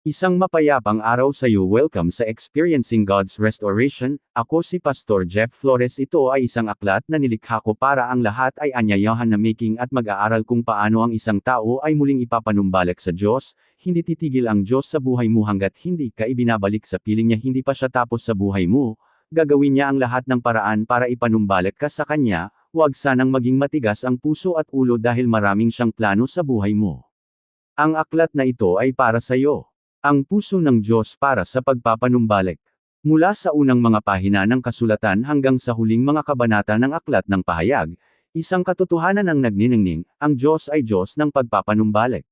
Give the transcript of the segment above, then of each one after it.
Isang mapayapang araw sa iyo. Welcome sa Experiencing God's Restoration. Ako si Pastor Jeff Flores. Ito ay isang aklat na nilikha ko para ang lahat ay anyayahan na making at mag-aaral kung paano ang isang tao ay muling ipapanumbalik sa Diyos. Hindi titigil ang Diyos sa buhay mo hanggat hindi ka ibinabalik sa piling niya. Hindi pa siya tapos sa buhay mo. Gagawin niya ang lahat ng paraan para ipanumbalik ka sa Kanya. Huwag sanang maging matigas ang puso at ulo dahil maraming siyang plano sa buhay mo. Ang aklat na ito ay para sa iyo. Ang puso ng Diyos para sa pagpapanumbalik. Mula sa unang mga pahina ng kasulatan hanggang sa huling mga kabanata ng aklat ng pahayag, isang katotohanan ang nagniningning, ang Diyos ay Diyos ng pagpapanumbalik.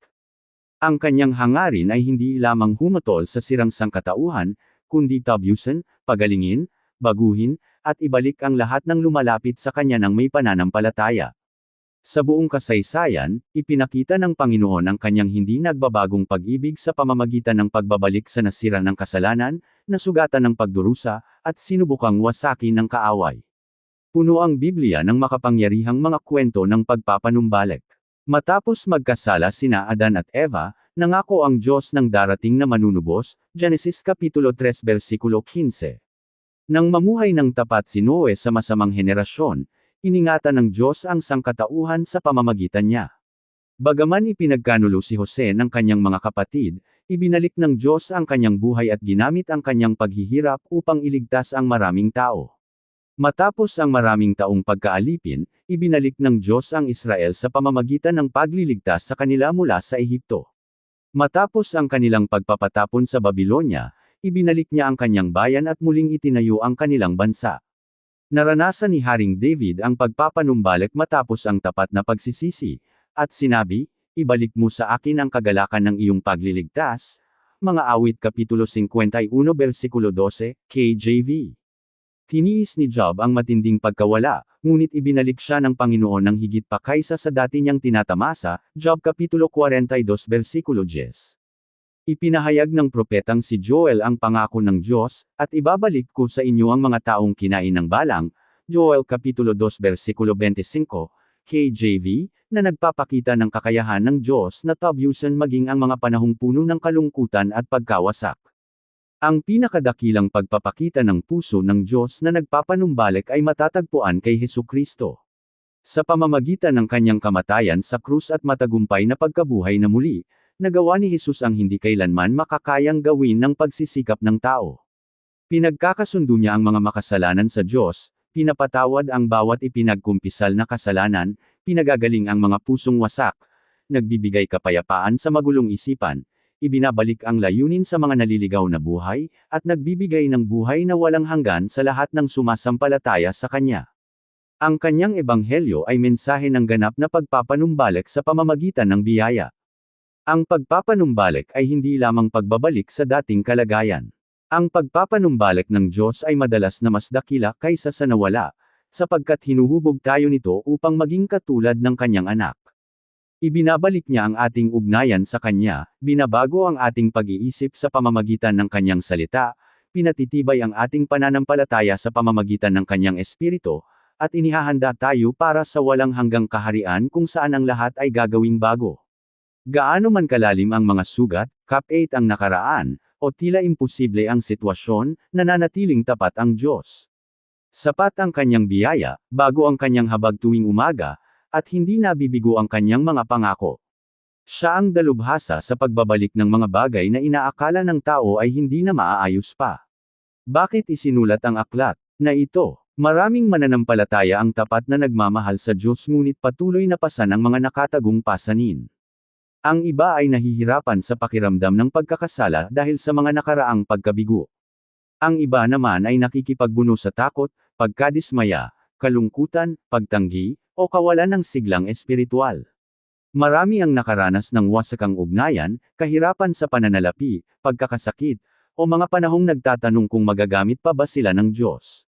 Ang kanyang hangarin ay hindi lamang humatol sa sirang sangkatauhan, kundi tabyusin, pagalingin, baguhin, at ibalik ang lahat ng lumalapit sa kanya ng may pananampalataya. Sa buong kasaysayan, ipinakita ng Panginoon ang kanyang hindi nagbabagong pag-ibig sa pamamagitan ng pagbabalik sa nasira ng kasalanan, nasugatan ng pagdurusa, at sinubukang wasakin ng kaaway. Puno ang Biblia ng makapangyarihang mga kwento ng pagpapanumbalik. Matapos magkasala sina Adan at Eva, nangako ang Diyos ng darating na manunubos, Genesis Kapitulo 3 versikulo 15. Nang mamuhay ng tapat si Noe sa masamang henerasyon, iningatan ng Diyos ang sangkatauhan sa pamamagitan niya. Bagaman ipinagkanulo si Jose ng kanyang mga kapatid, ibinalik ng Diyos ang kanyang buhay at ginamit ang kanyang paghihirap upang iligtas ang maraming tao. Matapos ang maraming taong pagkaalipin, ibinalik ng Diyos ang Israel sa pamamagitan ng pagliligtas sa kanila mula sa Ehipto. Matapos ang kanilang pagpapatapon sa Babilonya, ibinalik niya ang kanyang bayan at muling itinayo ang kanilang bansa. Naranasan ni Haring David ang pagpapanumbalik matapos ang tapat na pagsisisi, at sinabi, "Ibalik mo sa akin ang kagalakan ng iyong pagliligtas." Mga Awit Kapitulo 51 versikulo 12, KJV. Tiniis ni Job ang matinding pagkawala, ngunit ibinalik siya ng Panginoon ng higit pa kaysa sa dati niyang tinatamasa, Job Kapitulo 42 versikulo 10. Ipinahayag ng propetang si Joel ang pangako ng Diyos, at ibabalik ko sa inyo ang mga taong kinain ng balang, Joel Kapitulo 2 versikulo 25, KJV, na nagpapakita ng kakayahan ng Diyos na tabyusin maging ang mga panahong puno ng kalungkutan at pagkawasak. Ang pinakadakilang pagpapakita ng puso ng Diyos na nagpapanumbalik ay matatagpuan kay Hesukristo. Sa pamamagitan ng kanyang kamatayan sa krus at matagumpay na pagkabuhay na muli, nagawa ni Jesus ang hindi kailanman makakayang gawin ng pagsisikap ng tao. Pinagkakasundo niya ang mga makasalanan sa Diyos, pinapatawad ang bawat ipinagkumpisal na kasalanan, pinagagaling ang mga pusong wasak, nagbibigay kapayapaan sa magulong isipan, ibinabalik ang layunin sa mga naliligaw na buhay, at nagbibigay ng buhay na walang hanggan sa lahat ng sumasampalataya sa Kanya. Ang kanyang ebanghelyo ay mensahe ng ganap na pagpapanumbalik sa pamamagitan ng biyaya. Ang pagpapanumbalik ay hindi lamang pagbabalik sa dating kalagayan. Ang pagpapanumbalik ng Diyos ay madalas na mas dakila kaysa sa nawala, sapagkat hinuhubog tayo nito upang maging katulad ng kanyang anak. Ibinabalik niya ang ating ugnayan sa Kanya, binabago ang ating pag-iisip sa pamamagitan ng Kanyang salita, pinatitibay ang ating pananampalataya sa pamamagitan ng Kanyang Espiritu, at inihahanda tayo para sa walang hanggang kaharian kung saan ang lahat ay gagawing bago. Gaano man kalalim ang mga sugat, kapait ang nakaraan, o tila imposible ang sitwasyon, nananatiling tapat ang Diyos. Sapat ang kanyang biyaya, bago ang kanyang habag tuwing umaga, at hindi nabibigo ang kanyang mga pangako. Siya ang dalubhasa sa pagbabalik ng mga bagay na inaakala ng tao ay hindi na maaayos pa. Bakit isinulat ang aklat na ito? Maraming mananampalataya ang tapat na nagmamahal sa Diyos ngunit patuloy na pasan ang mga nakatagong pasanin. Ang iba ay nahihirapan sa pakiramdam ng pagkakasala dahil sa mga nakaraang pagkabigo. Ang iba naman ay nakikipagbuno sa takot, pagkadismaya, kalungkutan, pagtanggi, o kawalan ng siglang espiritual. Marami ang nakaranas ng wasakang ugnayan, kahirapan sa pananalapi, pagkakasakit, o mga panahong nagtatanong kung magagamit pa ba sila ng Diyos.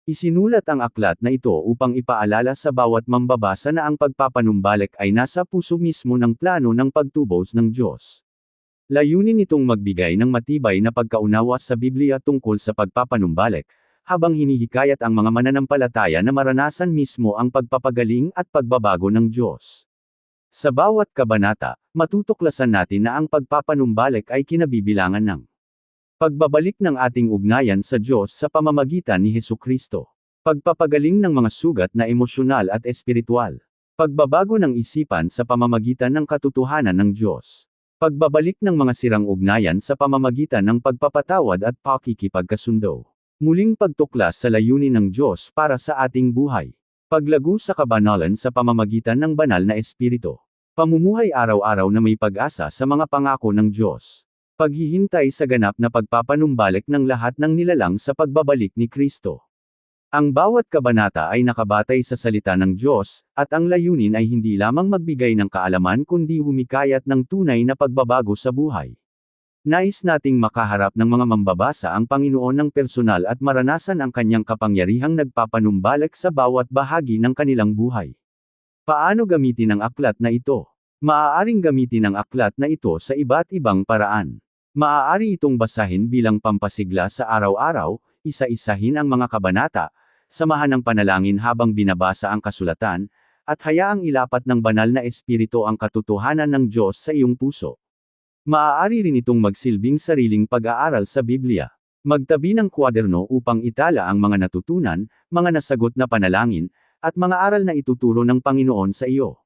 Isinulat ang aklat na ito upang ipaalala sa bawat mambabasa na ang pagpapanumbalik ay nasa puso mismo ng plano ng pagtubos ng Diyos. Layunin nitong magbigay ng matibay na pagkaunawa sa Biblia tungkol sa pagpapanumbalik, habang hinihikayat ang mga mananampalataya na maranasan mismo ang pagpapagaling at pagbabago ng Diyos. Sa bawat kabanata, matutuklasan natin na ang pagpapanumbalik ay kinabibilangan ng pagbabalik ng ating ugnayan sa Diyos sa pamamagitan ni Hesukristo. Pagpapagaling ng mga sugat na emosyonal at espiritual. Pagbabago ng isipan sa pamamagitan ng katotohanan ng Diyos. Pagbabalik ng mga sirang ugnayan sa pamamagitan ng pagpapatawad at pakikipagkasundo. Muling pagtuklas sa layunin ng Diyos para sa ating buhay. Paglago sa kabanalan sa pamamagitan ng banal na espiritu. Pamumuhay araw-araw na may pag-asa sa mga pangako ng Diyos. Paghihintay sa ganap na pagpapanumbalik ng lahat ng nilalang sa pagbabalik ni Kristo. Ang bawat kabanata ay nakabatay sa salita ng Diyos, at ang layunin ay hindi lamang magbigay ng kaalaman kundi humikayat ng tunay na pagbabago sa buhay. Nais nating makaharap ng mga mambabasa ang Panginoon ng personal at maranasan ang kanyang kapangyarihang nagpapanumbalik sa bawat bahagi ng kanilang buhay. Paano gamitin ang aklat na ito? Maaaring gamitin ang aklat na ito sa iba't ibang paraan. Maaari itong basahin bilang pampasigla sa araw-araw, isa-isahin ang mga kabanata, samahan ng panalangin habang binabasa ang kasulatan, at hayaang ilapat ng banal na espiritu ang katotohanan ng Diyos sa iyong puso. Maaari rin itong magsilbing sariling pag-aaral sa Biblia. Magtabi ng kwaderno upang itala ang mga natutunan, mga nasagot na panalangin, at mga aral na ituturo ng Panginoon sa iyo.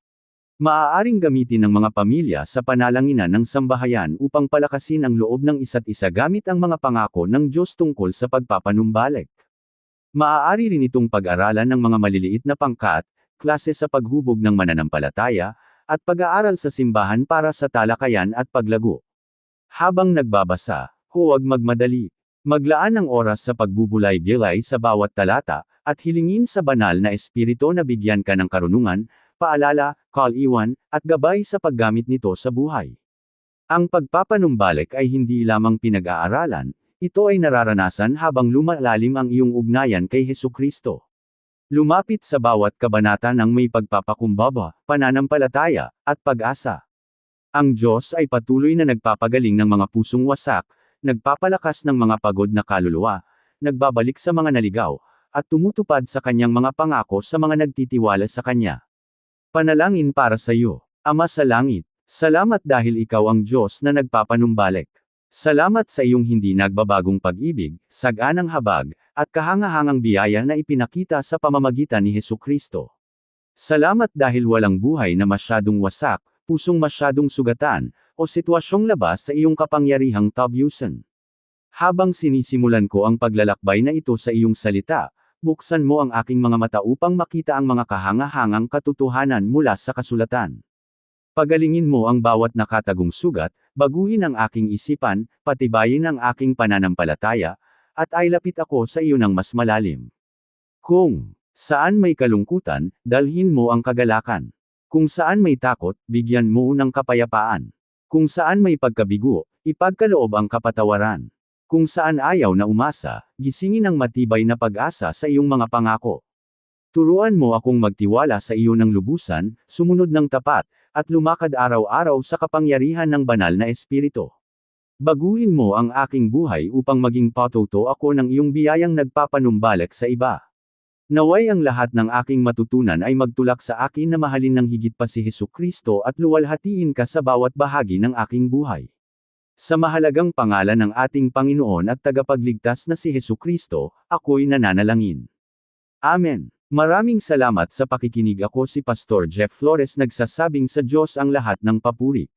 Maaaring gamitin ng mga pamilya sa panalanginan ng sambahayan upang palakasin ang loob ng isa't isa gamit ang mga pangako ng Diyos tungkol sa pagpapanumbalik. Maaari rin itong pag-aralan ng mga maliliit na pangkat, klase sa paghubog ng mananampalataya, at pag-aaral sa simbahan para sa talakayan at paglago. Habang nagbabasa, huwag magmadali. Maglaan ng oras sa pagbubulay-bilay sa bawat talata, at hilingin sa banal na espiritu na bigyan ka ng karunungan, paalala, kaaliwan, at gabay sa paggamit nito sa buhay. Ang pagpapanumbalik ay hindi lamang pinag-aaralan, ito ay nararanasan habang lumalalim ang iyong ugnayan kay Hesukristo. Lumapit sa bawat kabanata ng may pagpapakumbaba, pananampalataya, at pag-asa. Ang Diyos ay patuloy na nagpapagaling ng mga pusong wasak, nagpapalakas ng mga pagod na kaluluwa, nagbabalik sa mga naligaw, at tumutupad sa kanyang mga pangako sa mga nagtitiwala sa kanya. Panalangin para sa iyo. Ama sa langit, salamat dahil ikaw ang Diyos na nagpapanumbalik. Salamat sa iyong hindi nagbabagong pag-ibig, saganang habag, at kahangahangang biyaya na ipinakita sa pamamagitan ni Hesukristo. Salamat dahil walang buhay na masyadong wasak, pusong masyadong sugatan, o sitwasyong labas sa iyong kapangyarihang tabyusan. Habang sinisimulan ko ang paglalakbay na ito sa iyong salita, buksan mo ang aking mga mata upang makita ang mga kahangahangang katotohanan mula sa kasulatan. Pagalingin mo ang bawat nakatagong sugat, baguhin ang aking isipan, patibayin ang aking pananampalataya, at ailapit ako sa iyo ng mas malalim. Kung saan may kalungkutan, dalhin mo ang kagalakan. Kung saan may takot, bigyan mo ng kapayapaan. Kung saan may pagkabigo, ipagkaloob ang kapatawaran. Kung saan ayaw na umasa, gisingin ang matibay na pag-asa sa iyong mga pangako. Turuan mo akong magtiwala sa iyo ng lubusan, sumunod ng tapat, at lumakad araw-araw sa kapangyarihan ng banal na espiritu. Baguhin mo ang aking buhay upang maging patuto ako ng iyong biyayang nagpapanumbalik sa iba. Naway ang lahat ng aking matutunan ay magtulak sa akin na mahalin ng higit pa si Hesukristo at luwalhatiin ka sa bawat bahagi ng aking buhay. Sa mahalagang pangalan ng ating Panginoon at tagapagligtas na si Hesukristo, ako'y nananalangin. Amen. Maraming salamat sa pakikinig. Ako si Pastor Jeff Flores, nagsasabing sa Diyos ang lahat ng papuri.